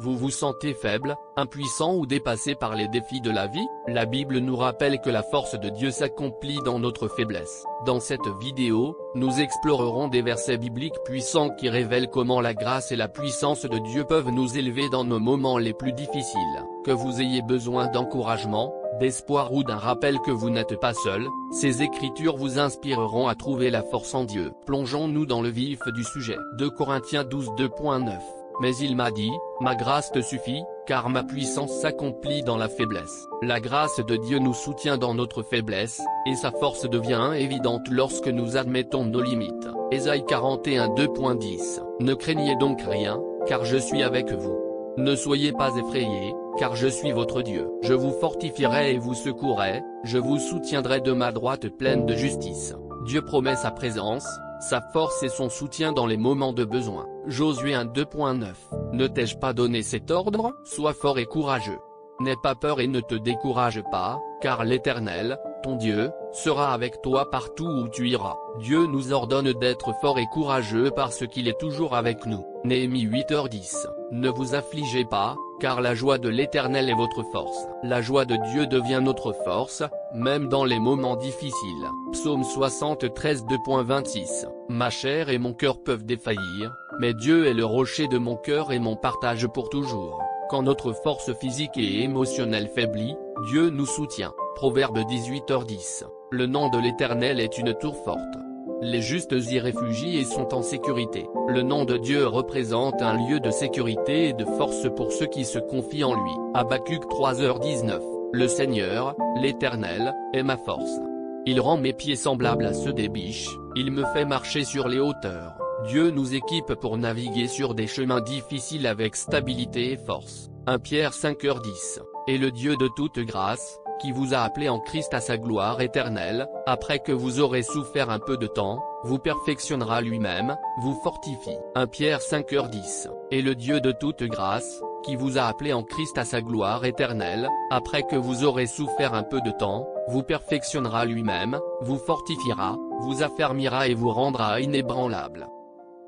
Vous vous sentez faible, impuissant ou dépassé par les défis de la vie? La Bible nous rappelle que la force de Dieu s'accomplit dans notre faiblesse. Dans cette vidéo, nous explorerons des versets bibliques puissants qui révèlent comment la grâce et la puissance de Dieu peuvent nous élever dans nos moments les plus difficiles. Que vous ayez besoin d'encouragement, d'espoir ou d'un rappel que vous n'êtes pas seul, ces écritures vous inspireront à trouver la force en Dieu. Plongeons-nous dans le vif du sujet. 2 Corinthiens 12 2.9. Mais il m'a dit, ma grâce te suffit, car ma puissance s'accomplit dans la faiblesse. La grâce de Dieu nous soutient dans notre faiblesse, et sa force devient évidente lorsque nous admettons nos limites. Ésaïe 41 2.10. Ne craignez donc rien, car je suis avec vous. Ne soyez pas effrayés, car je suis votre Dieu. Je vous fortifierai et vous secourrai, je vous soutiendrai de ma droite pleine de justice. Dieu promet sa présence, sa force et son soutien dans les moments de besoin. Josué 1 2.9. Ne t'ai-je pas donné cet ordre? Sois fort et courageux. N'aie pas peur et ne te décourage pas, car l'Éternel, ton Dieu, sera avec toi partout où tu iras. Dieu nous ordonne d'être forts et courageux parce qu'il est toujours avec nous. Néhémie 8h10. Ne vous affligez pas, car la joie de l'Éternel est votre force. La joie de Dieu devient notre force, même dans les moments difficiles. Psaume 73 2.26. Ma chair et mon cœur peuvent défaillir, mais Dieu est le rocher de mon cœur et mon partage pour toujours. Quand notre force physique et émotionnelle faiblit, Dieu nous soutient. Proverbe 18h10. Le nom de l'Éternel est une tour forte. Les justes y réfugient et sont en sécurité. Le nom de Dieu représente un lieu de sécurité et de force pour ceux qui se confient en lui. Habacuc 3h19. Le Seigneur, l'Éternel, est ma force. Il rend mes pieds semblables à ceux des biches, il me fait marcher sur les hauteurs. Dieu nous équipe pour naviguer sur des chemins difficiles avec stabilité et force. 1 Pierre 5h10. Et le Dieu de toute grâce, qui vous a appelé en Christ à sa gloire éternelle, après que vous aurez souffert un peu de temps, vous perfectionnera lui-même, vous fortifie. 1 Pierre 5h10. Et le Dieu de toute grâce, qui vous a appelé en Christ à sa gloire éternelle, après que vous aurez souffert un peu de temps, vous perfectionnera lui-même, vous fortifiera, vous affermira et vous rendra inébranlable.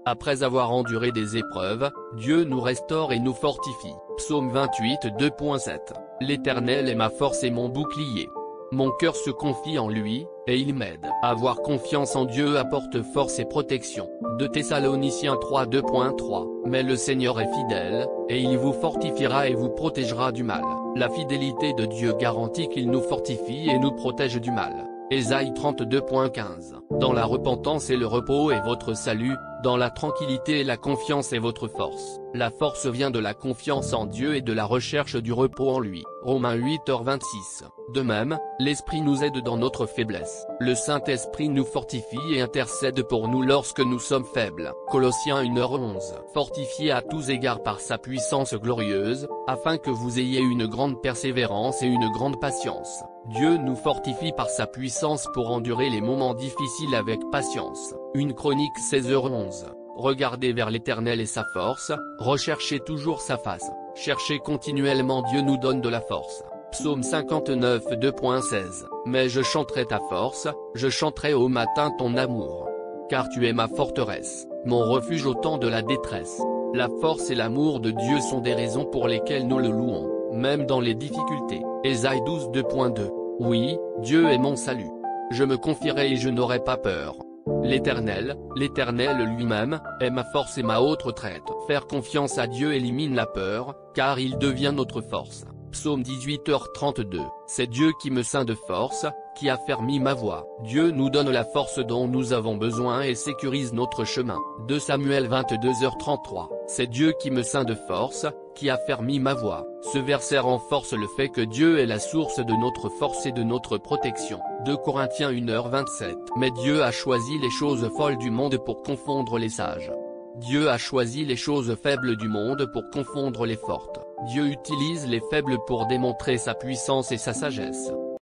Après avoir enduré des épreuves, Dieu nous restaure et nous fortifie. Psaume 28 2.7. L'Éternel est ma force et mon bouclier. Mon cœur se confie en lui, et il m'aide. Avoir confiance en Dieu apporte force et protection. 2 Thessaloniciens 3 2.3. Mais le Seigneur est fidèle, et il vous fortifiera et vous protégera du mal. La fidélité de Dieu garantit qu'il nous fortifie et nous protège du mal. Ésaïe 32.15. Dans la repentance et le repos est votre salut, dans la tranquillité et la confiance est votre force. La force vient de la confiance en Dieu et de la recherche du repos en lui. Romains 8h26. De même, l'Esprit nous aide dans notre faiblesse. Le Saint-Esprit nous fortifie et intercède pour nous lorsque nous sommes faibles. Colossiens 1h11. Fortifié à tous égards par sa puissance glorieuse, afin que vous ayez une grande persévérance et une grande patience. Dieu nous fortifie par sa puissance pour endurer les moments difficiles avec patience. 1 Chronique 16h11. Regardez vers l'Éternel et sa force, recherchez toujours sa face, cherchez continuellement Dieu nous donne de la force. Psaume 59 2.16. Mais je chanterai ta force, je chanterai au matin ton amour. Car tu es ma forteresse, mon refuge au temps de la détresse. La force et l'amour de Dieu sont des raisons pour lesquelles nous le louons, même dans les difficultés. Ésaïe 12 2.2. Oui, Dieu est mon salut. Je me confierai et je n'aurai pas peur. L'Éternel lui-même, est ma force et ma haute retraite. Faire confiance à Dieu élimine la peur, car il devient notre force. Psaume 18h32. C'est Dieu qui me ceint de force, qui affermit ma voix. Dieu nous donne la force dont nous avons besoin et sécurise notre chemin. 2 Samuel 22h33. C'est Dieu qui me ceint de force, qui affermit ma voix. Ce verset renforce le fait que Dieu est la source de notre force et de notre protection. 2 Corinthiens 1h27. Mais Dieu a choisi les choses folles du monde pour confondre les sages. Dieu a choisi les choses faibles du monde pour confondre les fortes. Dieu utilise les faibles pour démontrer sa puissance et sa sagesse.